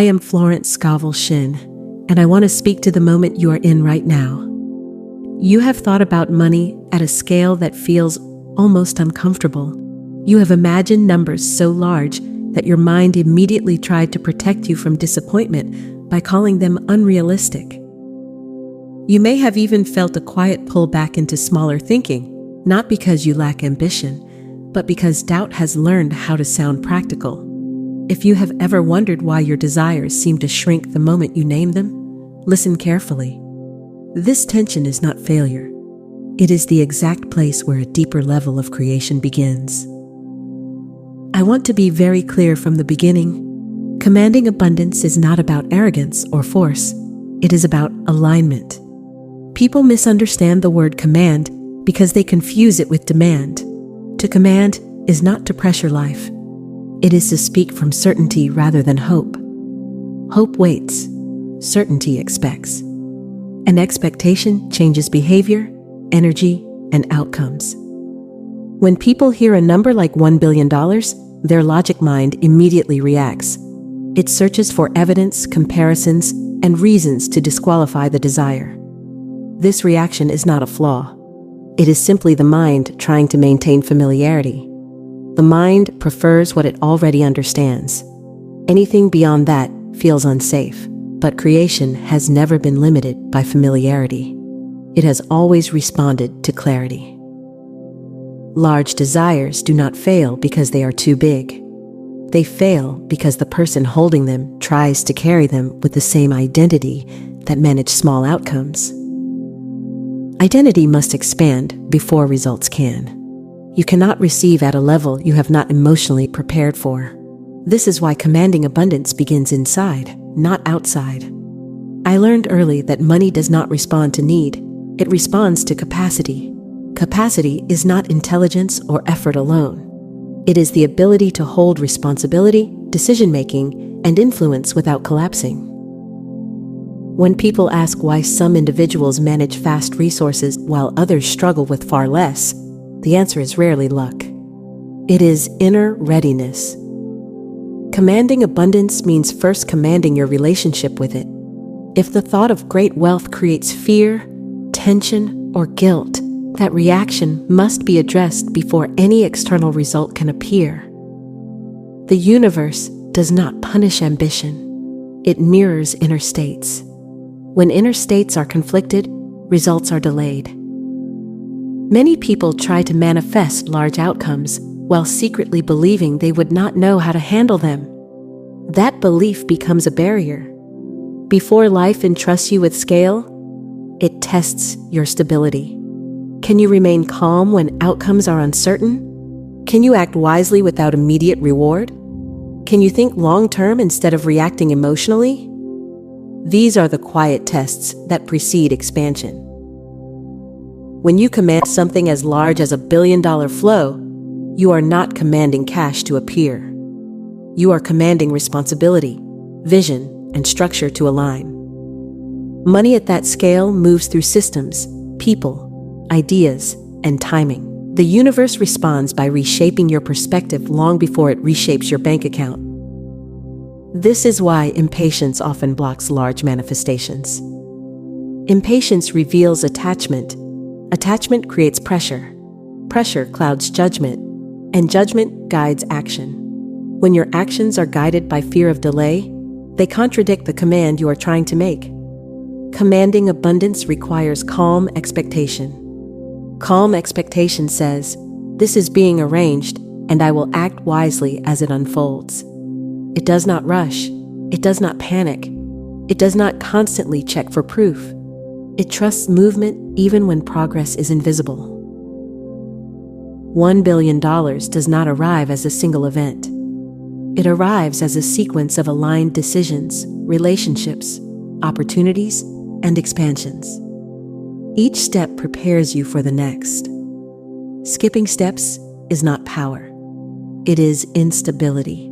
I am Florence Scovel Shinn, and I want to speak to the moment you are in right now. You have thought about money at a scale that feels almost uncomfortable. You have imagined numbers so large that your mind immediately tried to protect you from disappointment by calling them unrealistic. You may have even felt a quiet pull back into smaller thinking, not because you lack ambition, but because doubt has learned how to sound practical. If you have ever wondered why your desires seem to shrink the moment you name them, listen carefully. This tension is not failure. It is the exact place where a deeper level of creation begins. I want to be very clear from the beginning. Commanding abundance is not about arrogance or force. It is about alignment. People misunderstand the word command because they confuse it with demand. To command is not to pressure life. It is to speak from certainty rather than hope. Hope waits. Certainty expects. An expectation changes behavior, energy, and outcomes. When people hear a number like $1 billion, their logic mind immediately reacts. It searches for evidence, comparisons, and reasons to disqualify the desire. This reaction is not a flaw. It is simply the mind trying to maintain familiarity. The mind prefers what it already understands. Anything beyond that feels unsafe, but creation has never been limited by familiarity. It has always responded to clarity. Large desires do not fail because they are too big. They fail because the person holding them tries to carry them with the same identity that managed small outcomes. Identity must expand before results can. You cannot receive at a level you have not emotionally prepared for. This is why commanding abundance begins inside, not outside. I learned early that money does not respond to need. It responds to capacity. Capacity is not intelligence or effort alone. It is the ability to hold responsibility, decision-making, and influence without collapsing. When people ask why some individuals manage vast resources while others struggle with far less, the answer is rarely luck. It is inner readiness. Commanding abundance means first commanding your relationship with it. If the thought of great wealth creates fear, tension, or guilt, that reaction must be addressed before any external result can appear. The universe does not punish ambition. It mirrors inner states. When inner states are conflicted, results are delayed. Many people try to manifest large outcomes while secretly believing they would not know how to handle them. That belief becomes a barrier. Before life entrusts you with scale, it tests your stability. Can you remain calm when outcomes are uncertain? Can you act wisely without immediate reward? Can you think long-term instead of reacting emotionally? These are the quiet tests that precede expansion. When you command something as large as $1 billion flow, you are not commanding cash to appear. You are commanding responsibility, vision, and structure to align. Money at that scale moves through systems, people, ideas, and timing. The universe responds by reshaping your perspective long before it reshapes your bank account. This is why impatience often blocks large manifestations. Impatience reveals attachment. Attachment creates pressure. Pressure clouds judgment, and judgment guides action. When your actions are guided by fear of delay, they contradict the command you are trying to make. Commanding abundance requires calm expectation. Calm expectation says, "This is being arranged, and I will act wisely as it unfolds." It does not rush. It does not panic. It does not constantly check for proof. It trusts movement even when progress is invisible. $1 billion does not arrive as a single event. It arrives as a sequence of aligned decisions, relationships, opportunities, and expansions. Each step prepares you for the next. Skipping steps is not power. It is instability.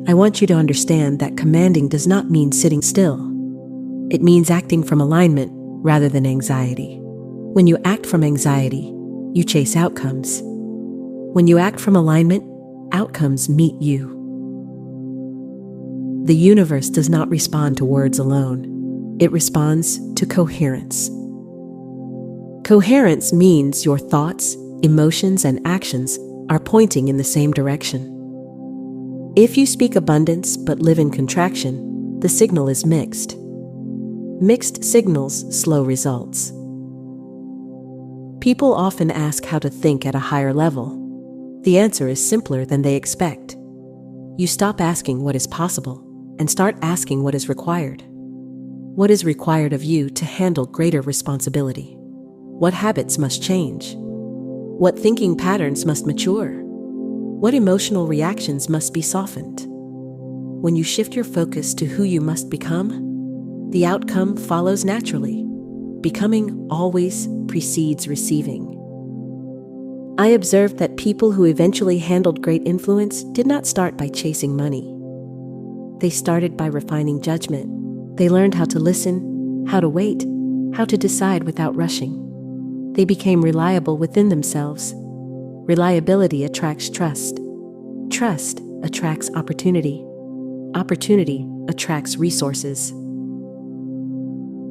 I want you to understand that commanding does not mean sitting still. It means acting from alignment rather than anxiety. When you act from anxiety, you chase outcomes. When you act from alignment, outcomes meet you. The universe does not respond to words alone. It responds to coherence. Coherence means your thoughts, emotions, and actions are pointing in the same direction. If you speak abundance but live in contraction, the signal is mixed. Mixed signals slow results. People often ask how to think at a higher level. The answer is simpler than they expect. You stop asking what is possible and start asking what is required. What is required of you to handle greater responsibility? What habits must change? What thinking patterns must mature? What emotional reactions must be softened? When you shift your focus to who you must become, the outcome follows naturally. Becoming always precedes receiving. I observed that people who eventually handled great influence did not start by chasing money. They started by refining judgment. They learned how to listen, how to wait, how to decide without rushing. They became reliable within themselves. Reliability attracts trust. Trust attracts opportunity. Opportunity attracts resources.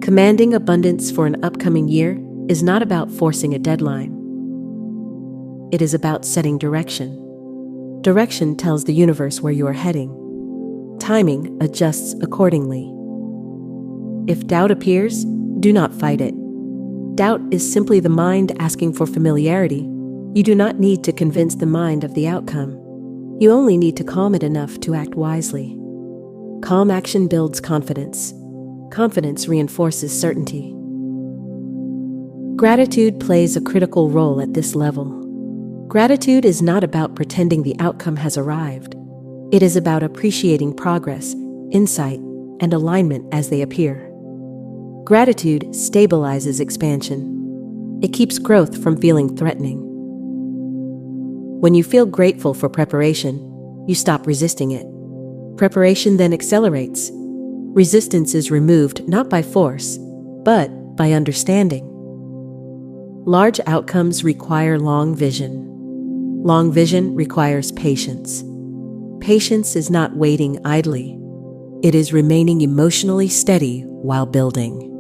Commanding abundance for an upcoming year is not about forcing a deadline. It is about setting direction. Direction tells the universe where you are heading. Timing adjusts accordingly. If doubt appears, do not fight it. Doubt is simply the mind asking for familiarity. You do not need to convince the mind of the outcome. You only need to calm it enough to act wisely. Calm action builds confidence. Confidence reinforces certainty. Gratitude plays a critical role at this level. Gratitude is not about pretending the outcome has arrived. It is about appreciating progress, insight, and alignment as they appear. Gratitude stabilizes expansion. It keeps growth from feeling threatening. When you feel grateful for preparation, you stop resisting it. Preparation then accelerates. Resistance is removed not by force, but by understanding. Large outcomes require long vision. Long vision requires patience. Patience is not waiting idly. It is remaining emotionally steady while building.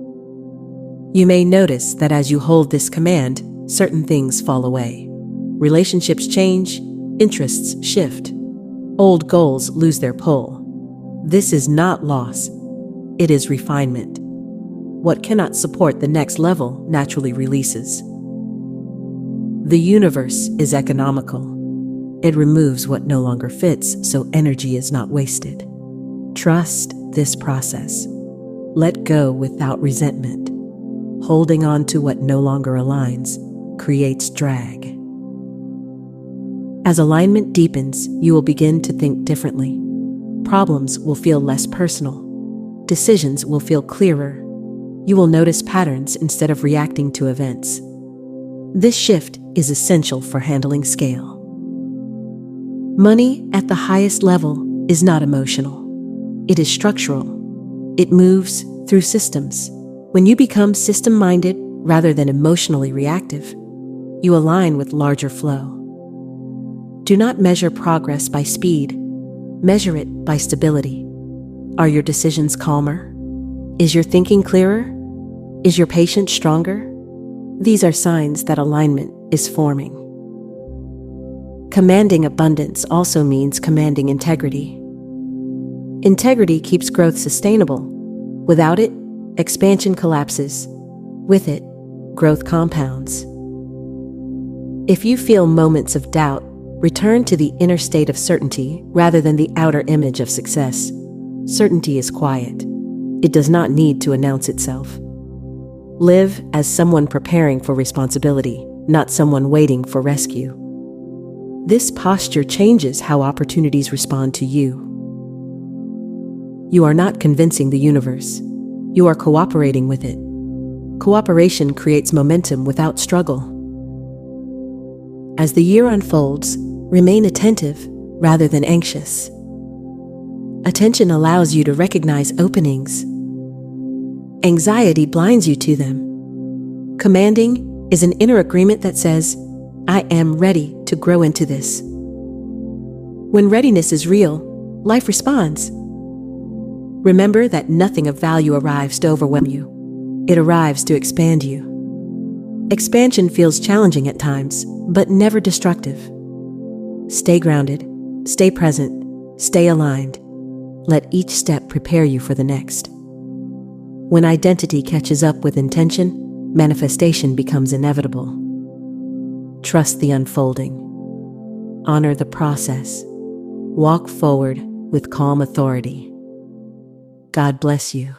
You may notice that as you hold this command, certain things fall away. Relationships change, interests shift. Old goals lose their pull. This is not loss. It is refinement. What cannot support the next level naturally releases. The universe is economical. It removes what no longer fits, so energy is not wasted. Trust this process. Let go without resentment. Holding on to what no longer aligns creates drag. As alignment deepens, you will begin to think differently. Problems will feel less personal. Decisions will feel clearer. You will notice patterns instead of reacting to events. This shift is essential for handling scale. Money at the highest level is not emotional. It is structural. It moves through systems. When you become system-minded rather than emotionally reactive, you align with larger flow. Do not measure progress by speed. Measure it by stability. Are your decisions calmer? Is your thinking clearer? Is your patience stronger? These are signs that alignment is forming. Commanding abundance also means commanding integrity. Integrity keeps growth sustainable. Without it, expansion collapses. With it, growth compounds. If you feel moments of doubt, return to the inner state of certainty rather than the outer image of success. Certainty is quiet. It does not need to announce itself. Live as someone preparing for responsibility, not someone waiting for rescue. This posture changes how opportunities respond to you. You are not convincing the universe. You are cooperating with it. Cooperation creates momentum without struggle. As the year unfolds, remain attentive rather than anxious. Attention allows you to recognize openings. Anxiety blinds you to them. Commanding is an inner agreement that says, I am ready to grow into this. When readiness is real, life responds. Remember that nothing of value arrives to overwhelm you. It arrives to expand you. Expansion feels challenging at times, but never destructive. Stay grounded, stay present, stay aligned. Let each step prepare you for the next. When identity catches up with intention, manifestation becomes inevitable. Trust the unfolding. Honor the process. Walk forward with calm authority. God bless you.